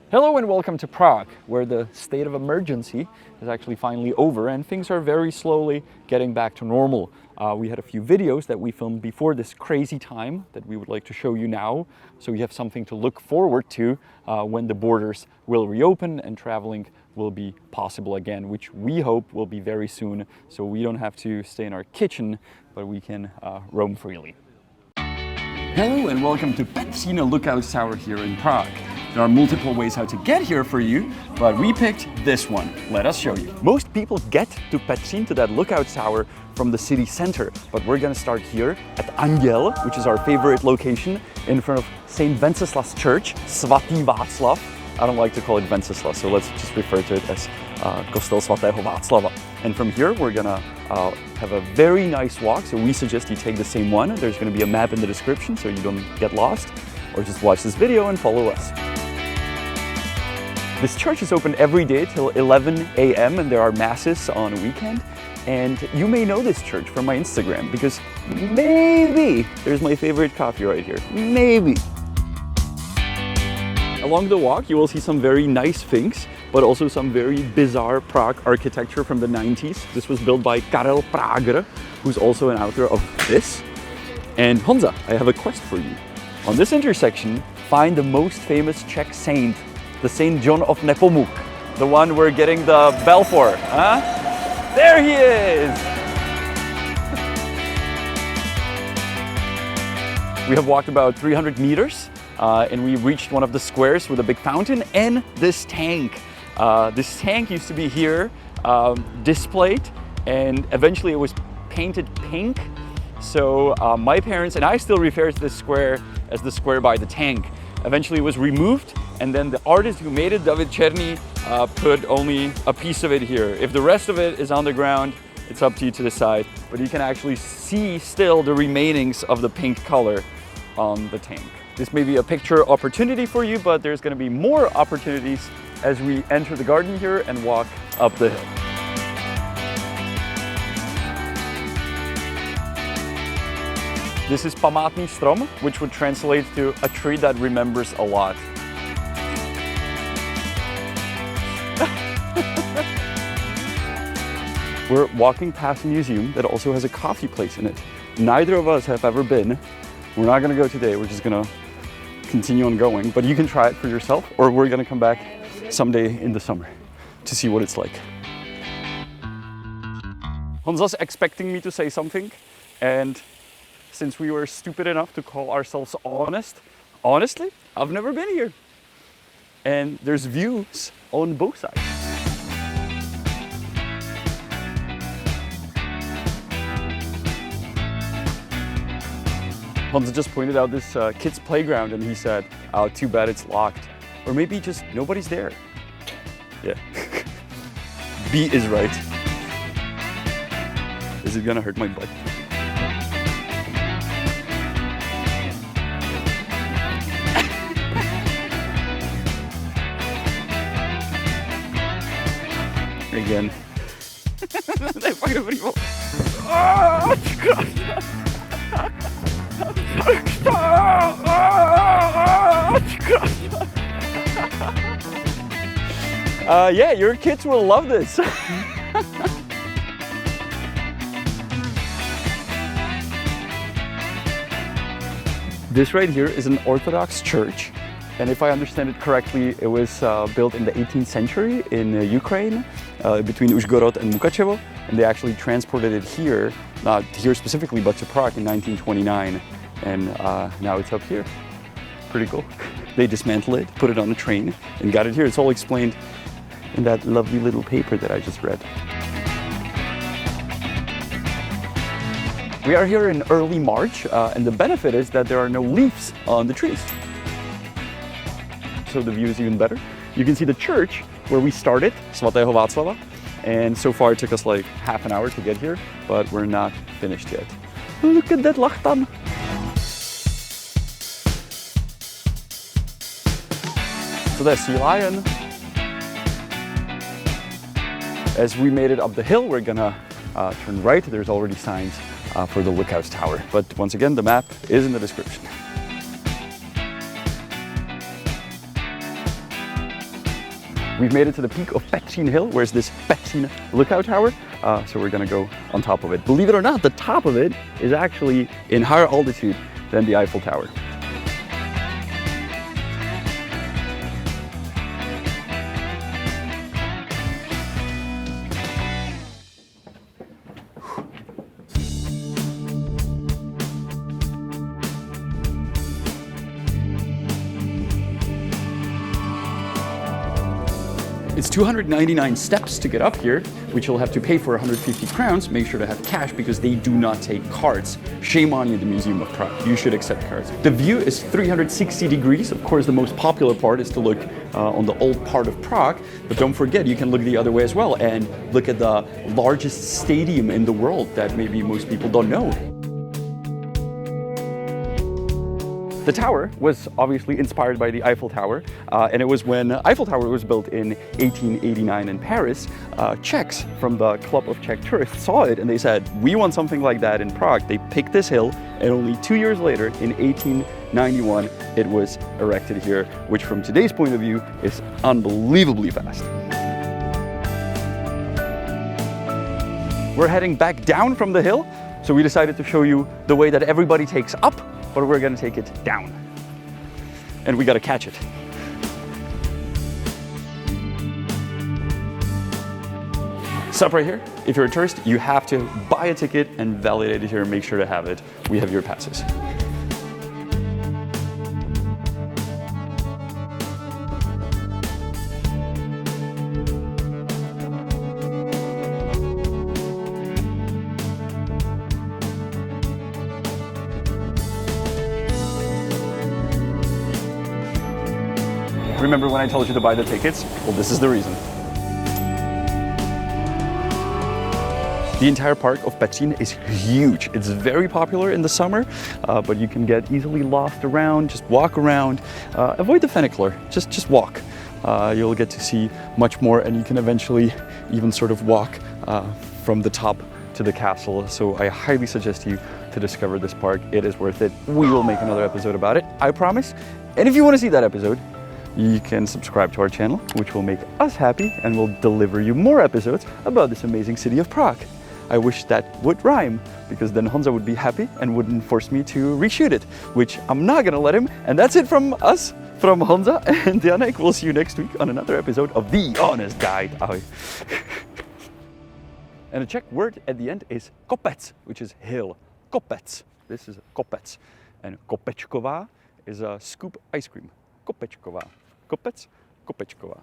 Hello and welcome to Prague, where the state of emergency is actually finally over and things are very slowly getting back to normal. We had a few videos that we filmed before this crazy time that we would like to show you now, so you have something to look forward to when the borders will reopen and traveling will be possible again, which we hope will be very soon, so we don't have to stay in our kitchen, but we can roam freely. Hello and welcome to Petrin Lookout Tower here in Prague. There are multiple ways how to get here for you, but we picked this one. Let us show you. Most people get to Petrin, to that lookout tower, from the city center, but we're gonna start here at Anděl, which is our favorite location, in front of St. Wenceslas Church, Svatý Václav. I don't like to call it Wenceslas, so let's just refer to it as Kostel svatého Václava. And from here, we're gonna have a very nice walk, so we suggest you take the same one. There's gonna be a map in the description so you don't get lost, or just watch this video and follow us. This church is open every day till 11 a.m. and there are masses on a weekend. And you may know this church from my Instagram because maybe there's my favorite coffee right here. Maybe. Along the walk, you will see some very nice things, but also some very bizarre Prague architecture from the 90s. This was built by Karel Prager, who's also an author of this. And Honza, I have a quest for you. On this intersection, find the most famous Czech saint, the Saint John of Nepomuk, the one we're getting the bell for, huh? There he is! We have walked about 300 meters and we reached one of the squares with a big fountain and this tank. This tank used to be here displayed, and eventually it was painted pink. So my parents and I still refer to this square as the square by the tank. Eventually it was removed, and then the artist who made it, David Černý, put only a piece of it here. If the rest of it is on the ground, it's up to you to decide. But you can actually see still the remainings of the pink color on the tank. This may be a picture opportunity for you, but there's going to be more opportunities as we enter the garden here and walk up the hill. This is Památný strom, which would translate to a tree that remembers a lot. We're walking past a museum that also has a coffee place in it. Neither of us have ever been. We're not gonna go today, we're just gonna continue on going, but you can try it for yourself, or we're gonna come back someday in the summer to see what it's like. Honza's expecting me to say something, and since we were stupid enough to call ourselves honestly, I've never been here. And there's views on both sides. Honza just pointed out this kid's playground and he said, oh, too bad it's locked. Or maybe just nobody's there. Yeah. B is right. Is it gonna hurt my butt? Again. Daj pak dobrý vol. Yeah, your kids will love this. This right here is an Orthodox church. And if I understand it correctly, it was built in the 18th century in Ukraine, between Uzhgorod and Mukachevo. And they actually transported it here, not here specifically, but to Prague in 1929. And now it's up here. Pretty cool. They dismantled it, put it on a train, and got it here. It's all explained in that lovely little paper that I just read. We are here in early March, and the benefit is that there are no leaves on the trees. So the view is even better. You can see the church where we started, Svatého Václava, and so far it took us like half an hour to get here, but we're not finished yet. Look at that lachtan! So there's sea lion. As we made it up the hill, we're gonna turn right. There's already signs for the lookout tower. But once again, the map is in the description. We've made it to the peak of Petrin Hill, where's this Petrin lookout tower. So we're gonna go on top of it. Believe it or not, the top of it is actually in higher altitude than the Eiffel Tower. It's 299 steps to get up here, which you'll have to pay for 150 crowns. Make sure to have cash because they do not take cards. Shame on you, the Museum of Prague. You should accept cards. The view is 360 degrees. Of course, the most popular part is to look on the old part of Prague, but don't forget, you can look the other way as well and look at the largest stadium in the world that maybe most people don't know. The tower was obviously inspired by the Eiffel Tower, and it was when Eiffel Tower was built in 1889 in Paris, Czechs from the Club of Czech Tourists saw it and they said, we want something like that in Prague. They picked this hill, and only 2 years later, in 1891, it was erected here, which from today's point of view is unbelievably fast. We're heading back down from the hill, so we decided to show you the way that everybody takes up, but we're gonna take it down. And we gotta catch it. Stop right here. If you're a tourist, you have to buy a ticket and validate it here. Make sure to have it. We have your passes. Remember when I told you to buy the tickets? Well, this is the reason. The entire park of Petrin is huge. It's very popular in the summer, but you can get easily lost around, just walk around. Avoid the funicular, just walk. You'll get to see much more, and you can eventually even sort of walk from the top to the castle. So I highly suggest you to discover this park. It is worth it. We will make another episode about it, I promise. And if you want to see that episode, you can subscribe to our channel, which will make us happy and will deliver you more episodes about this amazing city of Prague. I wish that would rhyme, because then Honza would be happy and wouldn't force me to reshoot it, which I'm not gonna let him. And that's it from us, from Honza and Janek. We'll see you next week on another episode of The Honest Guide. Ahoj. And the Czech word at the end is kopec, which is hill. Kopec. This is kopec. And kopečková is a scoop ice cream. Kopečková. Kopec, kopečková.